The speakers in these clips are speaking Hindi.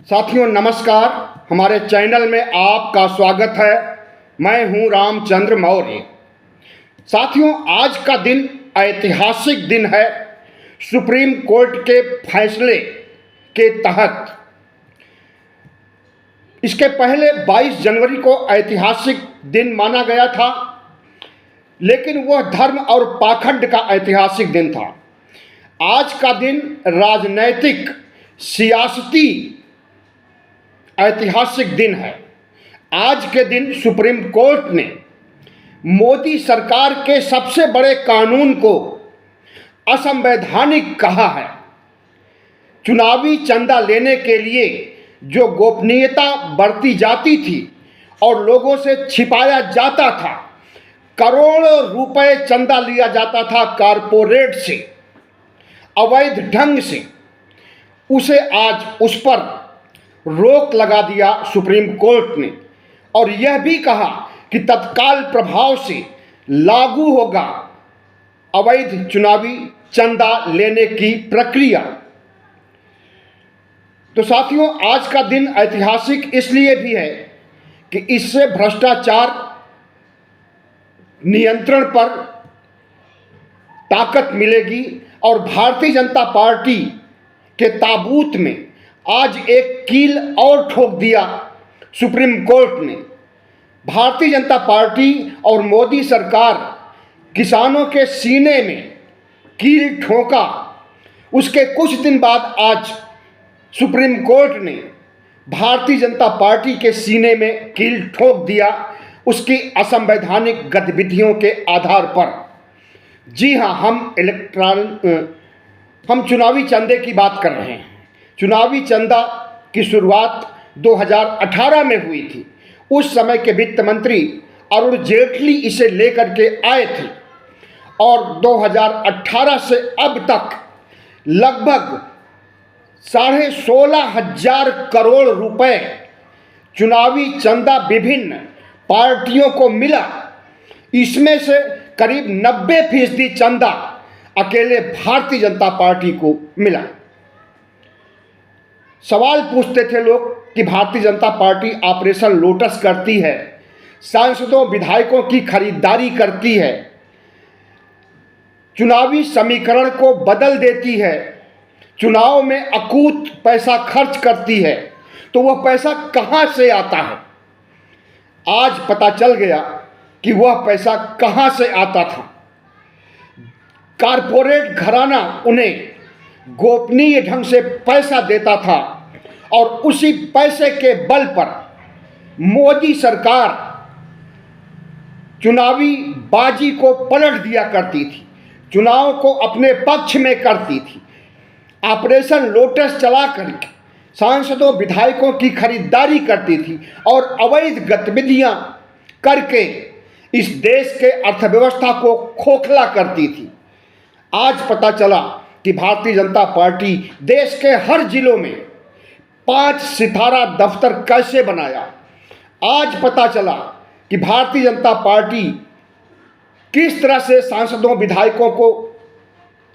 साथियों नमस्कार, हमारे चैनल में आपका स्वागत है। मैं हूं रामचंद्र मौर्य। साथियों, आज का दिन ऐतिहासिक दिन है। सुप्रीम कोर्ट के फैसले के तहत इसके पहले 22 जनवरी को ऐतिहासिक दिन माना गया था, लेकिन वह धर्म और पाखंड का ऐतिहासिक दिन था। आज का दिन राजनैतिक सियासती ऐतिहासिक दिन है। आज के दिन सुप्रीम कोर्ट ने मोदी सरकार के सबसे बड़े कानून को असंवैधानिक कहा है। चुनावी चंदा लेने के लिए जो गोपनीयता बरती जाती थी और लोगों से छिपाया जाता था, करोड़ों रुपए चंदा लिया जाता था कारपोरेट से अवैध ढंग से, उसे आज उस पर रोक लगा दिया सुप्रीम कोर्ट ने और यह भी कहा कि तत्काल प्रभाव से लागू होगा अवैध चुनावी चंदा लेने की प्रक्रिया। तो साथियों, आज का दिन ऐतिहासिक इसलिए भी है कि इससे भ्रष्टाचार नियंत्रण पर ताकत मिलेगी और भारतीय जनता पार्टी के ताबूत में आज एक कील और ठोक दिया सुप्रीम कोर्ट ने। भारतीय जनता पार्टी और मोदी सरकार किसानों के सीने में कील ठोका, उसके कुछ दिन बाद आज सुप्रीम कोर्ट ने भारतीय जनता पार्टी के सीने में कील ठोक दिया उसकी असंवैधानिक गतिविधियों के आधार पर। जी हाँ, हम चुनावी चंदे की बात कर रहे हैं। चुनावी चंदा की शुरुआत 2018 में हुई थी। उस समय के वित्त मंत्री अरुण जेटली इसे लेकर के आए थे और 2018 से अब तक लगभग 16,500 करोड़ रुपए चुनावी चंदा विभिन्न पार्टियों को मिला। इसमें से करीब 90% चंदा अकेले भारतीय जनता पार्टी को मिला। सवाल पूछते थे लोग कि Bharatiya Janata party operation lotus करती है, सांसदों विधायकों की खरीदारी करती है, चुनावी समीकरण को बदल देती है, चुनाव में अकूत पैसा खर्च करती है, तो वह पैसा कहां से आता है? आज पता चल गया कि वह पैसा कहां से आता था। कारपोरेट घराना उन्हें गोपनीय ढंग से पैसा देता था और उसी पैसे के बल पर मोदी सरकार चुनावी बाजी को पलट दिया करती थी, चुनाव को अपने पक्ष में करती थी। ऑपरेशन लोटस चला करके सांसदों विधायकों की खरीदारी करती थी और अवैध गतिविधियां करके इस देश के अर्थव्यवस्था को खोखला करती थी। आज पता चला कि भारतीय जनता पार्टी देश के हर जिलों में 5 सितारा दफ्तर कैसे बनाया। आज पता चला कि भारतीय जनता पार्टी किस तरह से सांसदों विधायकों को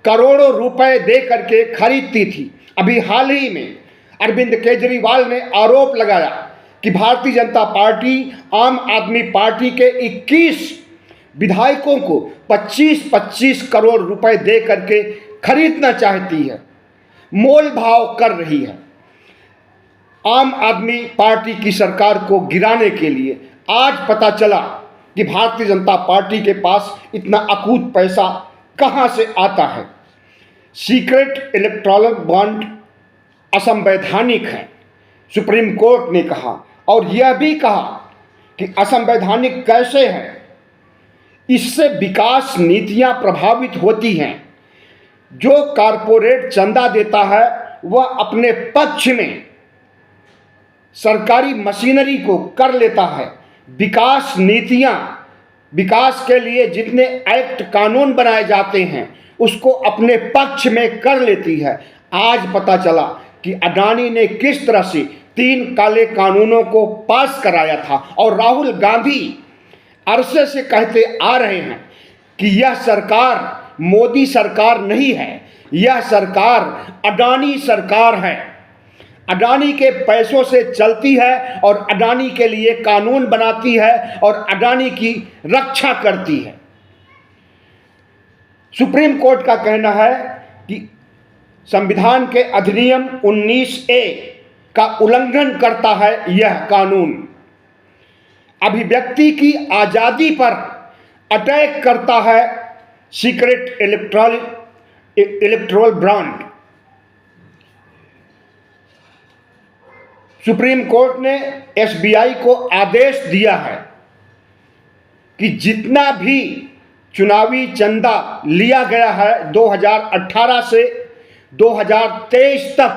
करोड़ों रुपए दे करके खरीदती थी। अभी हाल ही में अरविंद केजरीवाल ने आरोप लगाया कि भारतीय जनता पार्टी आम आदमी पार्टी के 21 विधायकों को 25-25 करोड़ रुपए दे करके खरीदना चाहती है, मोल भाव कर रही है आम आदमी पार्टी की सरकार को गिराने के लिए। आज पता चला कि भारतीय जनता पार्टी के पास इतना अकूत पैसा कहां से आता है। सीक्रेट इलेक्टोरल बॉन्ड असंवैधानिक है, सुप्रीम कोर्ट ने कहा, और यह भी कहा कि असंवैधानिक कैसे है। इससे विकास नीतियां प्रभावित होती हैं। जो कारपोरेट चंदा देता है वह अपने पक्ष में सरकारी मशीनरी को कर लेता है। विकास नीतियां, विकास के लिए जितने एक्ट कानून बनाए जाते हैं उसको अपने पक्ष में कर लेती है। आज पता चला कि अडानी ने किस तरह से 3 काले कानूनों को पास कराया था और राहुल गांधी अरसे से कहते आ रहे हैं कि यह सरकार मोदी सरकार नहीं है, यह सरकार अडानी सरकार है। अडानी के पैसों से चलती है और अडानी के लिए कानून बनाती है और अडानी की रक्षा करती है। सुप्रीम कोर्ट का कहना है कि संविधान के अधिनियम 19A का उल्लंघन करता है यह कानून। अभिव्यक्ति की आज़ादी पर अटैक करता है secret electoral bond. Supreme court ने SBI को आदेश दिया है कि जितना भी चुनावी चंदा लिया गया है 2018 से 2023 तक,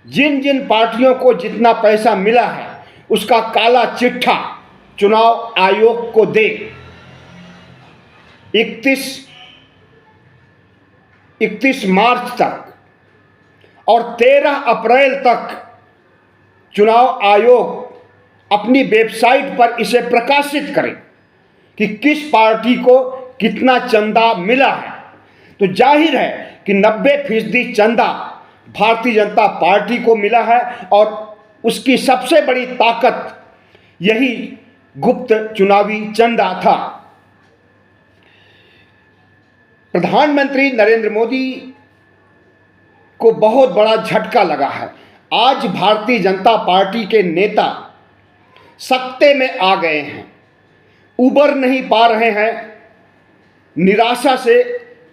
जिन जिन पार्टियों को जितना पैसा मिला है उसका काला चिट्ठा चुनाव आयोग को दे। 31 मार्च तक और 13 अप्रैल तक चुनाव आयोग अपनी वेबसाइट पर इसे प्रकाशित करे कि किस पार्टी को कितना चंदा मिला है। तो जाहिर है कि 90% चंदा भारतीय जनता पार्टी को मिला है और उसकी सबसे बड़ी ताकत यही गुप्त चुनावी चंदा था। प्रधानमंत्री नरेंद्र मोदी को बहुत बड़ा झटका लगा है। आज भारतीय जनता पार्टी के नेता सत्ते में आ गए हैं, उबर नहीं पा रहे हैं निराशा से,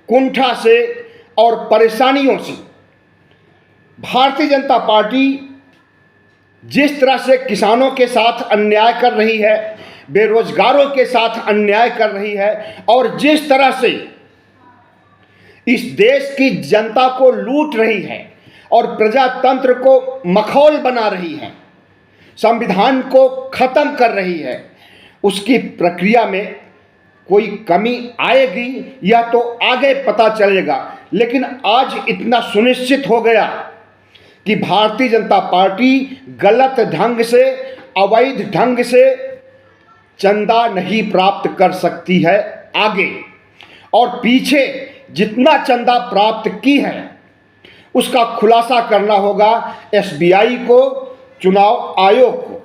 कुंठा से और परेशानियों से। भारतीय जनता पार्टी जिस तरह से किसानों के साथ अन्याय कर रही है, बेरोजगारों के साथ अन्याय कर रही है और जिस तरह से इस देश की जनता को लूट रही है और प्रजातंत्र को मखौल बना रही है, संविधान को खत्म कर रही है, उसकी प्रक्रिया में कोई कमी आएगी या तो आगे पता चलेगा। लेकिन आज इतना सुनिश्चित हो गया कि भारतीय जनता पार्टी गलत ढंग से, अवैध ढंग से चंदा नहीं प्राप्त कर सकती है आगे, और पीछे जितना चंदा प्राप्त की है उसका खुलासा करना होगा SBI को, चुनाव आयोग को।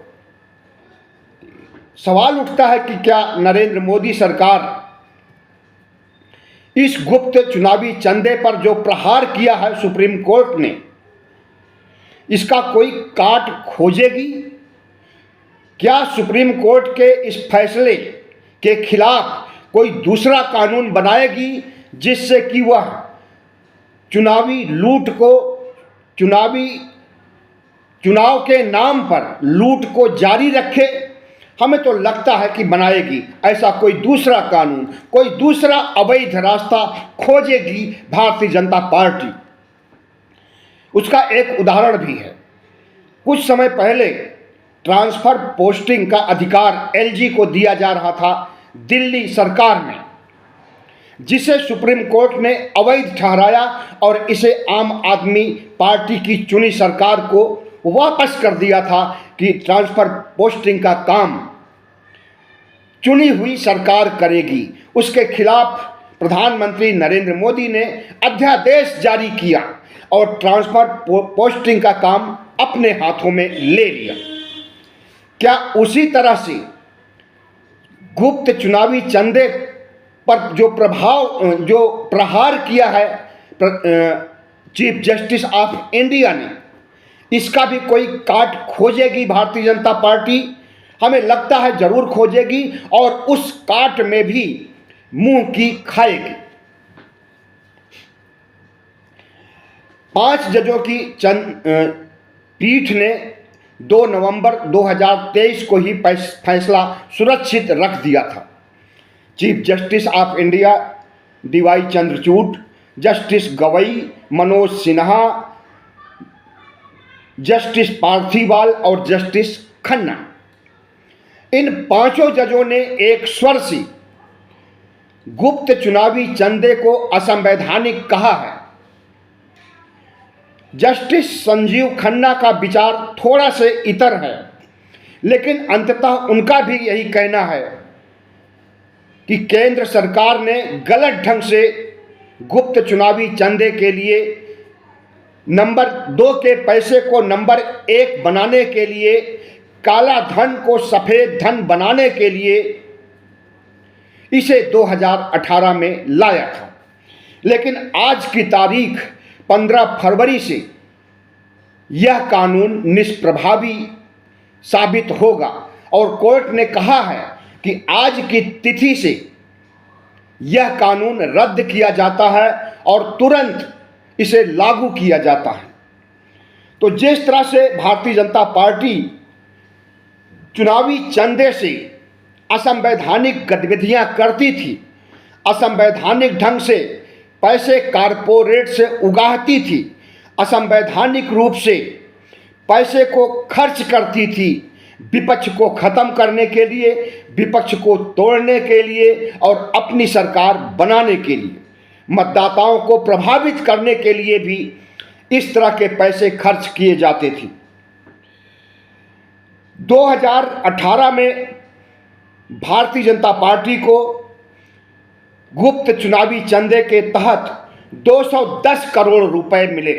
सवाल उठता है कि क्या नरेंद्र मोदी सरकार इस गुप्त चुनावी चंदे पर जो प्रहार किया है सुप्रीम कोर्ट ने, इसका कोई काट खोजेगी? क्या सुप्रीम कोर्ट के इस फैसले के खिलाफ कोई दूसरा कानून बनाएगी जिससे कि वह चुनावी लूट को, चुनाव के नाम पर लूट को जारी रखे? हमें तो लगता है कि बनाएगी। ऐसा कोई दूसरा कानून, कोई दूसरा अवैध रास्ता खोजेगी भारतीय जनता पार्टी। उसका एक उदाहरण भी है। कुछ समय पहले ट्रांसफर पोस्टिंग का अधिकार LG को दिया जा रहा था दिल्ली सरकार में, जिसे सुप्रीम कोर्ट ने अवैध ठहराया और इसे आम आदमी पार्टी की चुनी सरकार को वापस कर दिया था कि ट्रांसफर पोस्टिंग का काम चुनी हुई सरकार करेगी। उसके खिलाफ प्रधानमंत्री नरेंद्र मोदी ने अध्यादेश जारी किया और ट्रांसफर पोस्टिंग का काम अपने हाथों में ले लिया। क्या उसी तरह से गुप्त चुनावी चंदे पर जो प्रहार किया है चीफ जस्टिस ऑफ इंडिया ने, इसका भी कोई काट खोजेगी भारतीय जनता पार्टी? हमें लगता है जरूर खोजेगी और उस काट में भी मुंह की खाएगी। 5 जजों की पीठ ने 2 नवंबर 2023 को ही फैसला सुरक्षित रख दिया था। Chief justice of India DY Chandrachud, justice Gavai, Manoj Sinha, justice Pardiwala और जस्टिस खन्ना, इन 5 जजों ने एक स्वर से गुप्त चुनावी चंदे को असंवैधानिक कहा है। जस्टिस संजीव खन्ना का विचार थोड़ा से इतर है, लेकिन अंततः उनका भी यही कहना है कि केंद्र सरकार ने गलत ढंग से गुप्त चुनावी चंदे के लिए नंबर 2 के पैसे को नंबर 1 बनाने के लिए, काला धन को सफ़ेद धन बनाने के लिए इसे 2018 में लाया था। लेकिन आज की तारीख 15 फरवरी से यह कानून निष्प्रभावी साबित होगा और कोर्ट ने कहा है कि आज की तिथि से यह कानून रद्द किया जाता है और तुरंत इसे लागू किया जाता है। तो जिस तरह से भारतीय जनता पार्टी चुनावी चंदे से असंवैधानिक गतिविधियां करती थी, असंवैधानिक ढंग से पैसे कारपोरेट से उगाहती थी, असंवैधानिक रूप से पैसे को खर्च करती थी, विपक्ष को खत्म करने के लिए, विपक्ष को तोड़ने के लिए और अपनी सरकार बनाने के लिए, मतदाताओं को प्रभावित करने के लिए भी इस तरह के पैसे खर्च किए जाते थे। 2018 में भारतीय जनता पार्टी को गुप्त चुनावी चंदे के तहत 210 करोड़ रुपए मिले।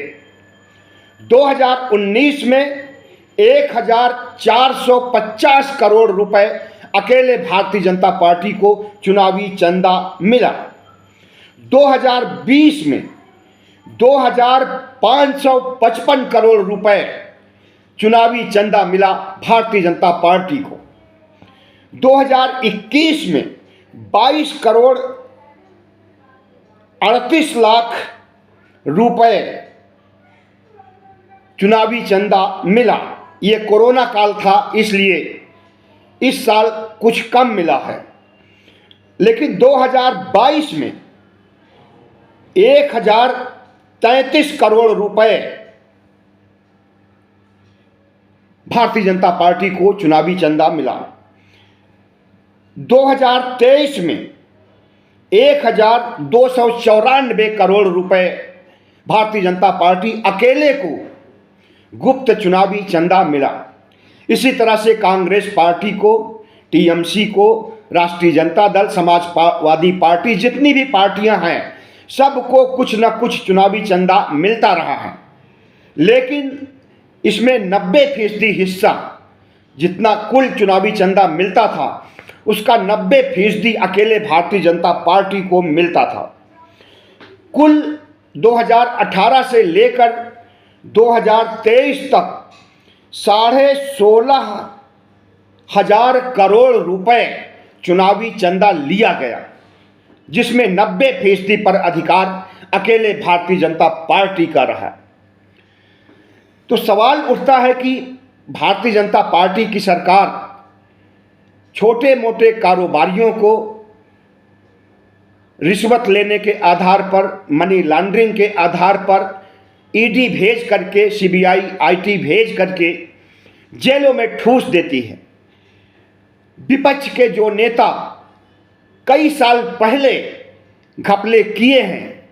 2019 में 1450 करोड़ रुपए अकेले भारतीय जनता पार्टी को चुनावी चंदा मिला। 2020 में 2555 करोड़ रुपए चुनावी चंदा मिला भारतीय जनता पार्टी को। 2021 में 22 करोड़ 38 लाख रुपए चुनावी चंदा मिला। ये कोरोना काल था, इसलिए इस साल कुछ कम मिला है। लेकिन 2022 में 1033 करोड़ रुपए भारतीय जनता पार्टी को चुनावी चंदा मिला। 2023 में 1294 करोड़ रुपए भारतीय जनता पार्टी अकेले को गुप्त चुनावी चंदा मिला। इसी तरह से कांग्रेस पार्टी को, टीएमसी को, राष्ट्रीय जनता दल, समाजवादी पार्टी, जितनी भी पार्टियां हैं, सबको कुछ न कुछ चुनावी चंदा मिलता रहा है। लेकिन इसमें 90% हिस्सा, जितना कुल चुनावी चंदा मिलता था, उसका 90% अकेले भारतीय जनता पार्टी को मिलता था। कुल 2018 से लेकर 2023 तक 16,500 करोड़ रुपए चुनावी चंदा लिया गया, जिसमें 90% पर अधिकार अकेले भारतीय जनता पार्टी का रहा। तो सवाल उठता है कि भारतीय जनता पार्टी की सरकार छोटे मोटे कारोबारियों को रिश्वत लेने के आधार पर, मनी लॉन्ड्रिंग के आधार पर ईडी भेज करके, सीबीआई, आईटी भेज करके जेलों में ठूस देती है। विपक्ष के जो नेता कई साल पहले घपले किए हैं,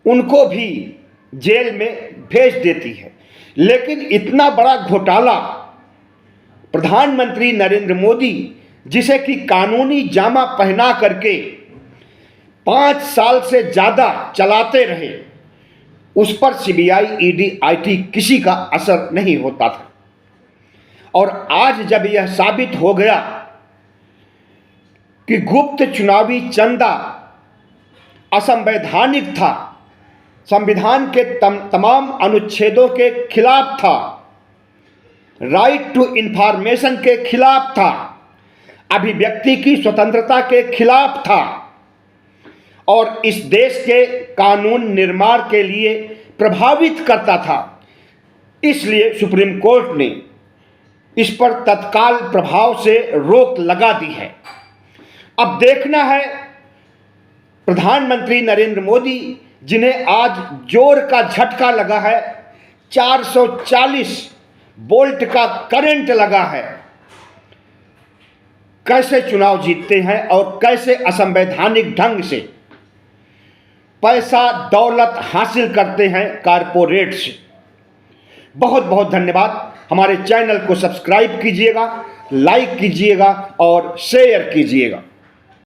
उनको भी जेल में भेज देती है। लेकिन इतना बड़ा घोटाला प्रधानमंत्री नरेंद्र मोदी, जिसे कि कानूनी जामा पहना करके 5 साल से ज़्यादा चलाते रहे, उस पर सीबीआई, ईडी, आईटी किसी का असर नहीं होता था। और आज जब यह साबित हो गया कि गुप्त चुनावी चंदा असंवैधानिक था, संविधान के तमाम अनुच्छेदों के खिलाफ था, राइट टू इंफॉर्मेशन के खिलाफ था, अभिव्यक्ति की स्वतंत्रता के खिलाफ था और इस देश के कानून निर्माण के लिए प्रभावित करता था। इसलिए सुप्रीम कोर्ट ने इस पर तत्काल प्रभाव से रोक लगा दी है। अब देखना है प्रधानमंत्री नरेंद्र मोदी, जिन्हें आज जोर का झटका लगा है, 440 वोल्ट का करंट लगा है, कैसे चुनाव जीतते हैं और कैसे असंवैधानिक ढंग से पैसा दौलत हासिल करते हैं कारपोरेट से। बहुत बहुत धन्यवाद। हमारे चैनल को सब्सक्राइब कीजिएगा, लाइक कीजिएगा और शेयर कीजिएगा।